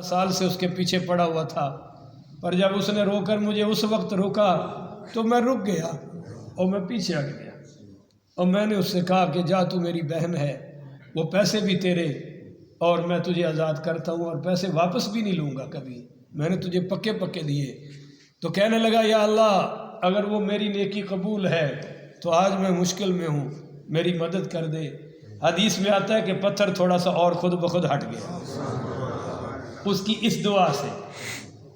سال سے اس کے پیچھے پڑا ہوا تھا، پر جب اس نے رو کر مجھے اس وقت روکا تو میں رک گیا اور میں پیچھے ہٹ گیا، اور میں نے اس سے کہا کہ جا تو میری بہن ہے، وہ پیسے بھی تیرے، اور میں تجھے آزاد کرتا ہوں اور پیسے واپس بھی نہیں لوں گا کبھی، میں نے تجھے پکے پکے دیے۔ تو کہنے لگا یا اللہ اگر وہ میری نیکی قبول ہے تو آج میں مشکل میں ہوں، میری مدد کر دے۔ حدیث میں آتا ہے کہ پتھر تھوڑا سا اور خود بخود ہٹ گیا اس کی اس دعا سے۔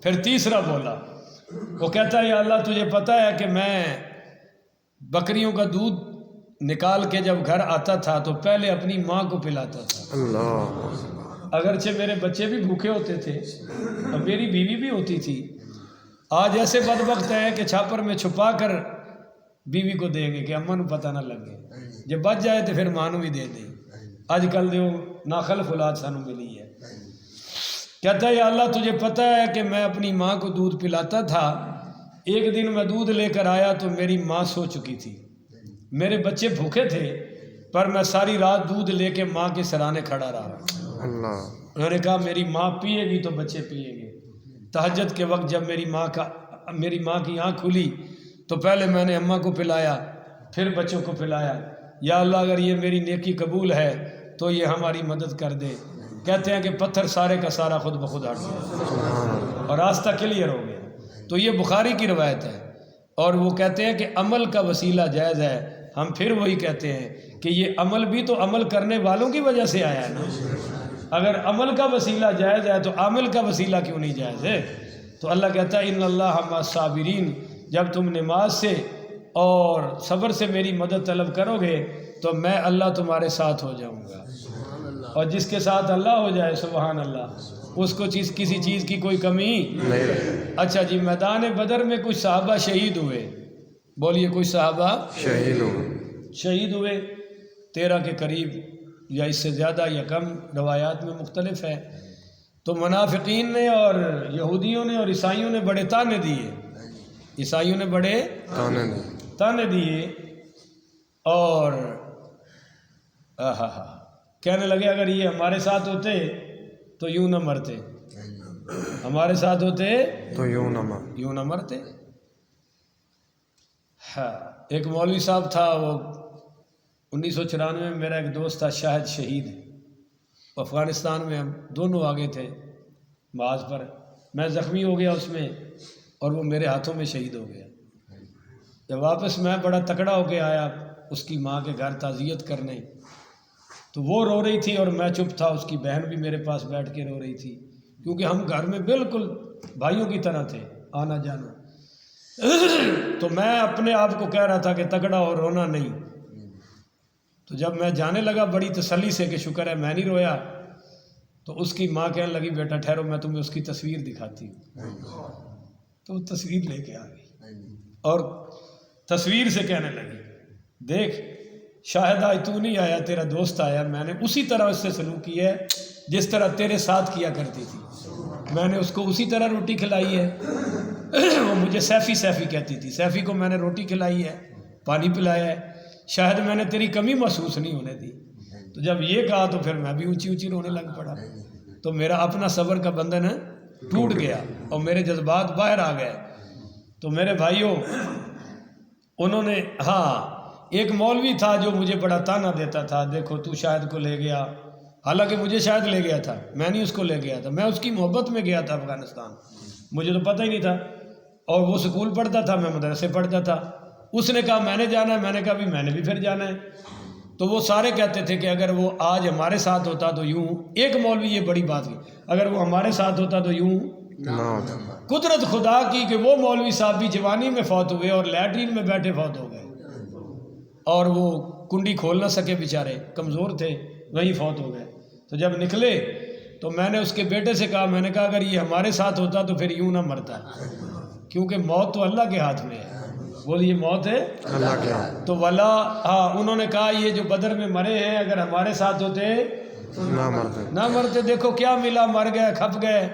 پھر تیسرا بولا، وہ کہتا ہے یا اللہ تجھے پتہ ہے کہ میں بکریوں کا دودھ نکال کے جب گھر آتا تھا تو پہلے اپنی ماں کو پلاتا تھا، اللہ، اگرچہ میرے بچے بھی بھوکے ہوتے تھے اور میری بیوی بھی ہوتی تھی۔ آج ایسے بدبخت ہیں کہ چھاپر میں چھپا کر بیوی کو دیں گے کہ اماں نو پتہ نہ لگے، جب بچ جائے تو پھر ماں نو بھی دے دیں۔ آج کل دیو ناخلف اولاد سانو ملی ہے۔ کہتا ہے یا اللہ تجھے پتہ ہے کہ میں اپنی ماں کو دودھ پلاتا تھا، ایک دن میں دودھ لے کر آیا تو میری ماں سو چکی تھی، میرے بچے بھوکے تھے، پر میں ساری رات دودھ لے کے ماں کے سرانے کھڑا رہا۔ اللہ، انہوں نے کہا میری ماں پیے گی تو بچے پیئیں گے۔ تہجد کے وقت جب میری ماں کی آنکھ کھلی تو پہلے میں نے اماں کو پلایا پھر بچوں کو پلایا۔ یا اللہ اگر یہ میری نیکی قبول ہے تو یہ ہماری مدد کر دے۔ کہتے ہیں کہ پتھر سارے کا سارا خود بخود ہٹ گیا اور راستہ کلیئر ہو گیا۔ تو یہ بخاری کی روایت ہے، اور وہ کہتے ہیں کہ عمل کا وسیلہ جائز ہے۔ ہم پھر وہی کہتے ہیں کہ یہ عمل بھی تو عمل کرنے والوں کی وجہ سے آیا ہے نا۔ اگر عمل کا وسیلہ جائز ہے تو عامل کا وسیلہ کیوں نہیں جائز ہے؟ تو اللہ کہتا ہے ان اللہ مع الصابرین، جب تم نماز سے اور صبر سے میری مدد طلب کرو گے تو میں اللہ تمہارے ساتھ ہو جاؤں گا، اور جس کے ساتھ اللہ ہو جائے سبحان اللہ، اس کو کسی چیز کی کوئی کمی نہیں رہے۔ اچھا جی، میدان بدر میں کچھ صحابہ شہید ہوئے، بولیے کچھ صحابہ شہید ہوئے 13 کے قریب یا اس سے زیادہ یا کم، روایات میں مختلف ہے۔ تو منافقین نے اور یہودیوں نے اور عیسائیوں نے بڑے تانے دیے، عیسائیوں نے بڑے تانے دیے، اور کہنے لگے اگر یہ ہمارے ساتھ ہوتے تو یوں نہ مرتے، ہمارے ساتھ ہوتے تو یوں نہ مرتے۔ ہاں، ایک مولوی صاحب تھا، وہ 1994 میں میرا ایک دوست تھا شاہد شہید، افغانستان میں ہم دونوں آگے تھے بعض پر، میں زخمی ہو گیا اس میں اور وہ میرے ہاتھوں میں شہید ہو گیا۔ جب واپس میں بڑا تکڑا ہو کے آیا اس کی ماں کے گھر تعزیت کرنے، تو وہ رو رہی تھی اور میں چپ تھا، اس کی بہن بھی میرے پاس بیٹھ کے رو رہی تھی، کیونکہ ہم گھر میں بالکل بھائیوں کی طرح تھے، آنا جانا۔ تو میں اپنے آپ کو کہہ رہا تھا کہ تکڑا اور رونا نہیں۔ تو جب میں جانے لگا بڑی تسلی سے کہ شکر ہے میں نہیں رویا، تو اس کی ماں کہنے لگی بیٹا ٹھہرو میں تمہیں اس کی تصویر دکھاتی ہوں۔ تو وہ تصویر لے کے آ گئی اور تصویر سے کہنے لگی دیکھ شاہد آج تو نہیں آیا، تیرا دوست آیا، میں نے اسی طرح اس سے سلوک کیا ہے جس طرح تیرے ساتھ کیا کرتی تھی، میں نے اس کو اسی طرح روٹی کھلائی ہے۔ وہ مجھے سیفی کہتی تھی، سیفی کو میں نے روٹی کھلائی ہے، پانی پلایا ہے، شاید میں نے تیری کمی محسوس نہیں ہونے دی۔ تو جب یہ کہا تو پھر میں بھی اونچی رونے لگ پڑا، تو میرا اپنا صبر کا بندھن ٹوٹ گیا اور میرے جذبات باہر آ گئے۔ تو میرے بھائیوں، انہوں نے ایک مولوی تھا جو مجھے بڑا تانا دیتا تھا، دیکھو تو شاہد کو لے گیا، حالانکہ مجھے شاید لے گیا تھا، میں نہیں اس کو لے گیا تھا، میں اس کی محبت میں گیا تھا افغانستان، مجھے تو پتہ ہی نہیں تھا، اور وہ سکول پڑھتا تھا میں مدرسے پڑھتا تھا۔ اس نے کہا میں نے جانا ہے، میں نے کہا بھی میں نے بھی پھر جانا ہے۔ تو وہ سارے کہتے تھے کہ اگر وہ آج ہمارے ساتھ ہوتا تو یوں، ایک مولوی یہ بڑی بات کی، اگر وہ ہمارے ساتھ ہوتا تو یوں نہ ہوتا۔ قدرت خدا کی کہ وہ مولوی صاحب بھی جوانی میں فوت ہوئے اور لیٹرین میں بیٹھے فوت ہو گئے، اور وہ کنڈی کھول نہ سکے بیچارے، کمزور تھے، وہیں فوت ہو گئے۔ تو جب نکلے تو میں نے اس کے بیٹے سے کہا، میں نے کہا اگر یہ ہمارے ساتھ ہوتا تو پھر یوں نہ مرتا، کیونکہ موت تو اللہ کے ہاتھ میں ہے، بولیے موت ہے اللہ کے ہاتھ۔ تو ولا انہوں نے کہا یہ جو بدر میں مرے ہیں اگر ہمارے ساتھ ہوتے نہ مرتے، دیکھو کیا ملا، مر گئے، کھپ گئے۔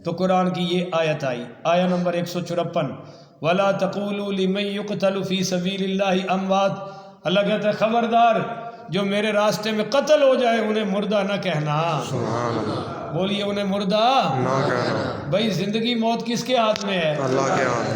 تو قرآن کی یہ آیت آئی، آیت نمبر 154، وَلَا تَقُولُوا لِمَن يُقْتَلُ فِي سَبِيلِ اللَّهِ أَمْوَاتٌ، اللہ کہتا ہے خبردار جو میرے راستے میں قتل ہو جائے انہیں مردہ نہ کہنا۔ سبحان اللہ۔ بولیے انہیں مردہ نہ کہنا بھائی زندگی موت کس کے ہاتھ میں ہے؟ اللہ کے ہاتھ